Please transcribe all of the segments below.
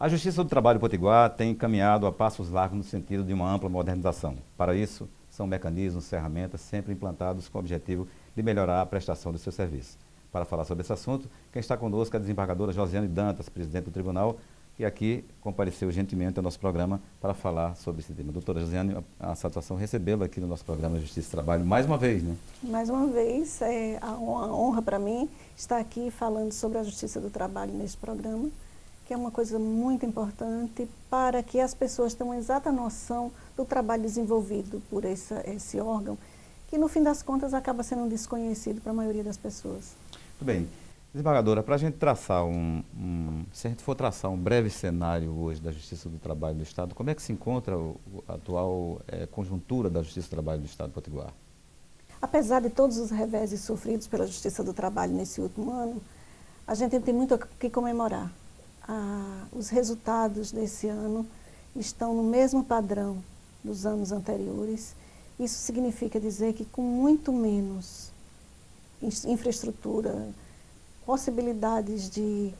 A Justiça do Trabalho Potiguar tem caminhado a passos largos no sentido de uma ampla modernização. Para isso, são mecanismos, ferramentas sempre implantados com o objetivo de melhorar a prestação do seu serviço. Para falar sobre esse assunto, quem está conosco é a desembargadora Josiane Dantas, presidente do tribunal, que aqui compareceu gentilmente ao nosso programa para falar sobre esse tema. Doutora Josiane, a satisfação recebê-la aqui no nosso programa Justiça e Trabalho mais uma vez, né? Mais uma vez, é uma honra para mim estar aqui falando sobre a Justiça do Trabalho neste programa, que é uma coisa muito importante para que as pessoas tenham uma exata noção do trabalho desenvolvido por esse órgão, que no fim das contas acaba sendo um desconhecido para a maioria das pessoas. Muito bem. Desembargadora, para a gente traçar se a gente for traçar um breve cenário hoje da Justiça do Trabalho do Estado, como é que se encontra a atual conjuntura da Justiça do Trabalho do Estado do Potiguar? Apesar de todos os reveses sofridos pela Justiça do Trabalho nesse último ano, a gente tem muito o que comemorar. Os resultados desse ano estão no mesmo padrão dos anos anteriores. Isso significa dizer que com muito menos infraestrutura, possibilidades de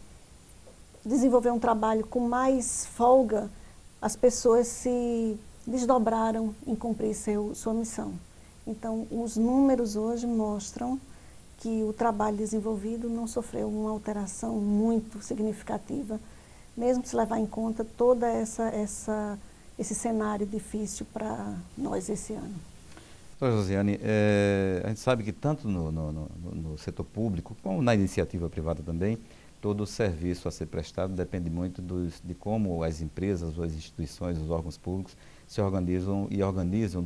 desenvolver um trabalho com mais folga, as pessoas se desdobraram em cumprir sua missão. Então, os números hoje mostram que o trabalho desenvolvido não sofreu uma alteração muito significativa, mesmo se levar em conta todo esse cenário difícil para nós esse ano. Doutora Josiane, a gente sabe que tanto no setor público, como na iniciativa privada também, todo o serviço a ser prestado depende muito de como as empresas, as instituições, os órgãos públicos se organizam e organizam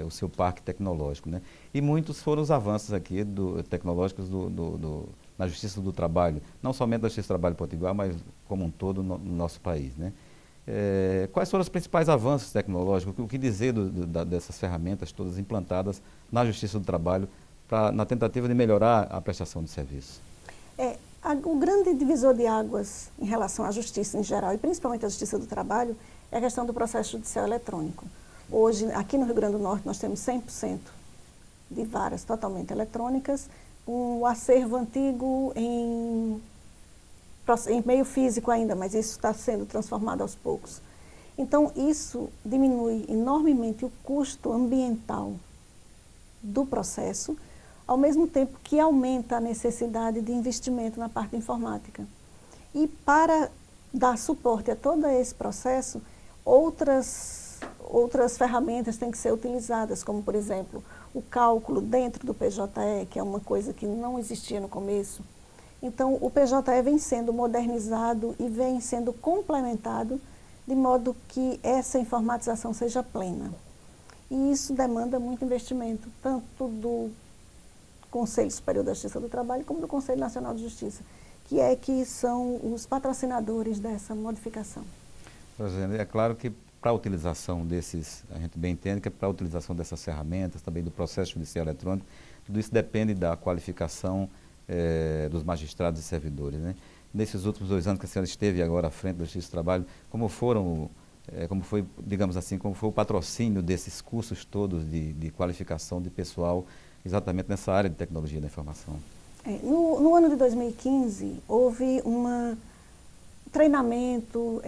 o seu parque tecnológico, né? E muitos foram os avanços aqui tecnológicos na Justiça do Trabalho, não somente da Justiça do Trabalho Potiguar, mas como um todo no nosso país, né? Quais foram os principais avanços tecnológicos? O que dizer dessas ferramentas todas implantadas na Justiça do Trabalho na tentativa de melhorar a prestação de serviço? O grande divisor de águas em relação à justiça em geral, e principalmente à Justiça do Trabalho, é a questão do processo judicial eletrônico. Hoje, aqui no Rio Grande do Norte, nós temos 100% de varas totalmente eletrônicas, um acervo antigo em meio físico ainda, mas isso está sendo transformado aos poucos. Então, isso diminui enormemente o custo ambiental do processo, ao mesmo tempo que aumenta a necessidade de investimento na parte informática. E para dar suporte a todo esse processo, outras ferramentas têm que ser utilizadas, como, por exemplo, o cálculo dentro do PJE, que é uma coisa que não existia no começo. Então, o PJE vem sendo modernizado e vem sendo complementado de modo que essa informatização seja plena. E isso demanda muito investimento, tanto do Conselho Superior da Justiça do Trabalho como do Conselho Nacional de Justiça, que são os patrocinadores dessa modificação. É claro que para a utilização a gente bem entende que para a utilização dessas ferramentas, também do processo judicial eletrônico, tudo isso depende da qualificação dos magistrados e servidores, né? Nesses últimos 2 anos que a senhora esteve agora à frente da Justiça do Trabalho, como foi, digamos assim, como foi o patrocínio desses cursos todos de qualificação de pessoal exatamente nessa área de tecnologia da informação? No ano de 2015, houve treinamento,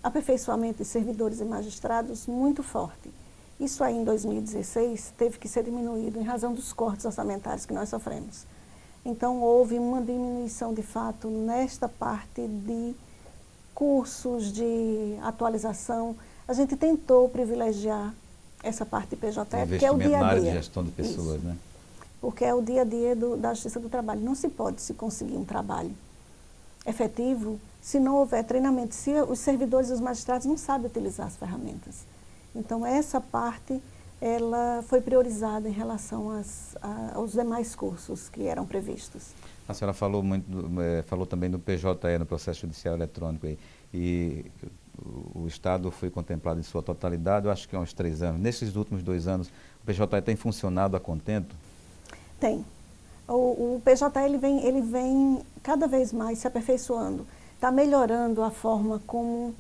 aperfeiçoamento de servidores e magistrados muito forte. Isso aí em 2016 teve que ser diminuído em razão dos cortes orçamentários que nós sofremos. Então, houve uma diminuição, de fato, nesta parte de cursos de atualização. A gente tentou privilegiar essa parte de PJE, porque é o dia a dia. Na área de gestão de pessoas, isso, né? Porque é o dia a dia da Justiça do Trabalho. Não se pode se conseguir um trabalho efetivo se não houver treinamento, se os servidores e os magistrados não sabem utilizar as ferramentas. Então, essa parte ela foi priorizada em relação aos demais cursos que eram previstos. A senhora falou falou também do PJE, no processo judicial eletrônico, e o Estado foi contemplado em sua totalidade, eu acho que há uns 3 anos. Nesses últimos 2 anos, o PJE tem funcionado a contento? Tem. O PJE ele vem cada vez mais se aperfeiçoando, está melhorando a forma como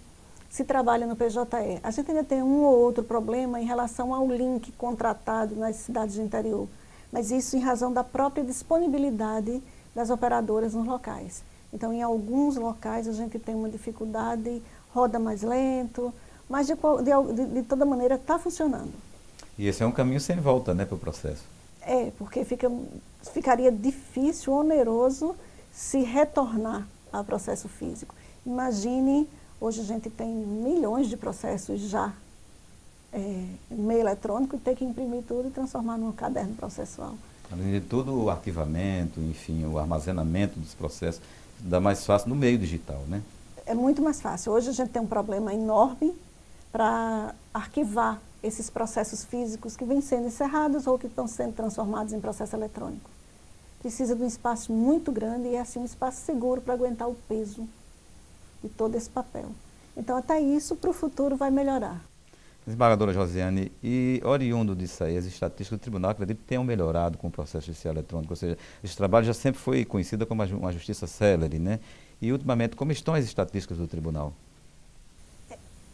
se trabalha no PJE. A gente ainda tem um ou outro problema em relação ao link contratado nas cidades do interior, mas isso em razão da própria disponibilidade das operadoras nos locais. Então, em alguns locais a gente tem uma dificuldade, roda mais lento, mas de toda maneira está funcionando. E esse é um caminho sem volta, né, para o processo. Porque ficaria difícil, oneroso, se retornar ao processo físico. Imagine, hoje a gente tem milhões de processos já meio eletrônico e ter que imprimir tudo e transformar num caderno processual. Além de tudo, o arquivamento, enfim, o armazenamento dos processos, dá mais fácil no meio digital, né? É muito mais fácil. Hoje a gente tem um problema enorme para arquivar esses processos físicos que vêm sendo encerrados ou que estão sendo transformados em processo eletrônico. Precisa de um espaço muito grande e assim um espaço seguro para aguentar o peso de todo esse papel. Então até isso para o futuro vai melhorar. Desembargadora Josiane, e oriundo disso aí, as estatísticas do tribunal, acredito que tenham melhorado com o processo judicial eletrônico, ou seja, esse trabalho já sempre foi conhecido como uma justiça célere, né? E ultimamente, como estão as estatísticas do tribunal?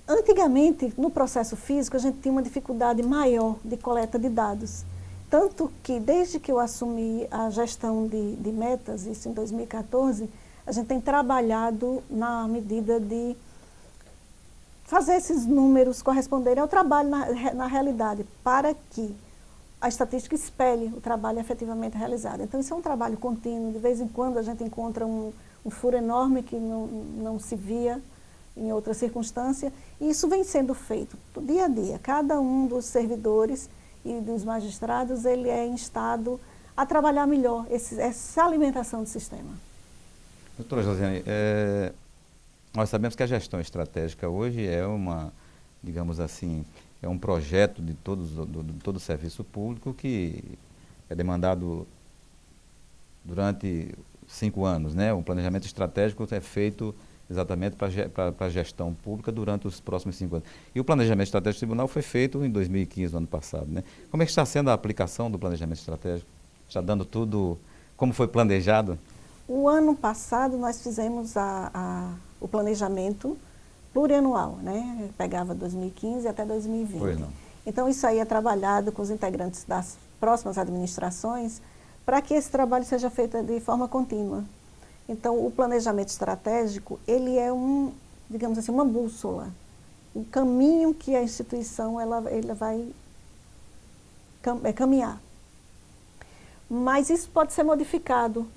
Antigamente, no processo físico, a gente tinha uma dificuldade maior de coleta de dados. Tanto que, desde que eu assumi a gestão de metas, isso em 2014, a gente tem trabalhado na medida de fazer esses números corresponderem ao trabalho na realidade, para que a estatística espelhe o trabalho efetivamente realizado. Então, isso é um trabalho contínuo. De vez em quando, a gente encontra um furo enorme que não se via em outra circunstância, e isso vem sendo feito dia a dia. Cada um dos servidores e dos magistrados, ele é instado a trabalhar melhor essa alimentação do sistema. Doutora Josiane, nós sabemos que a gestão estratégica hoje é digamos assim, é um projeto de todo o serviço público que é demandado durante 5 anos, né? O planejamento estratégico é feito exatamente para a gestão pública durante os próximos 5 anos. E o planejamento estratégico do tribunal foi feito em 2015, no ano passado, né? Como é que está sendo a aplicação do planejamento estratégico? Está dando tudo como foi planejado? O ano passado nós fizemos o planejamento plurianual, né? Pegava 2015 até 2020. Pois não. Então isso aí é trabalhado com os integrantes das próximas administrações para que esse trabalho seja feito de forma contínua. Então o planejamento estratégico, ele é digamos assim, uma bússola. O caminho que a instituição ela vai caminhar. Mas isso pode ser modificado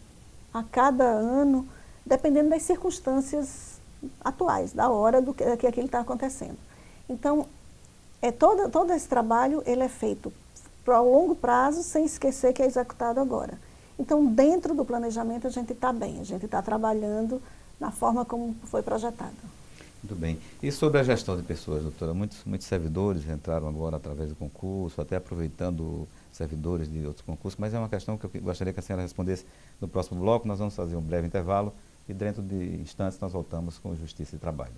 a cada ano, dependendo das circunstâncias atuais, da hora que aquilo está acontecendo. Então, todo esse trabalho ele é feito para longo prazo, sem esquecer que é executado agora. Então, dentro do planejamento, a gente está bem, a gente está trabalhando na forma como foi projetado. Muito bem. E sobre a gestão de pessoas, doutora? Muitos servidores entraram agora através do concurso, até aproveitando servidores de outros concursos, mas é uma questão que eu gostaria que a senhora respondesse no próximo bloco. Nós vamos fazer um breve intervalo e dentro de instantes nós voltamos com Justiça e Trabalho.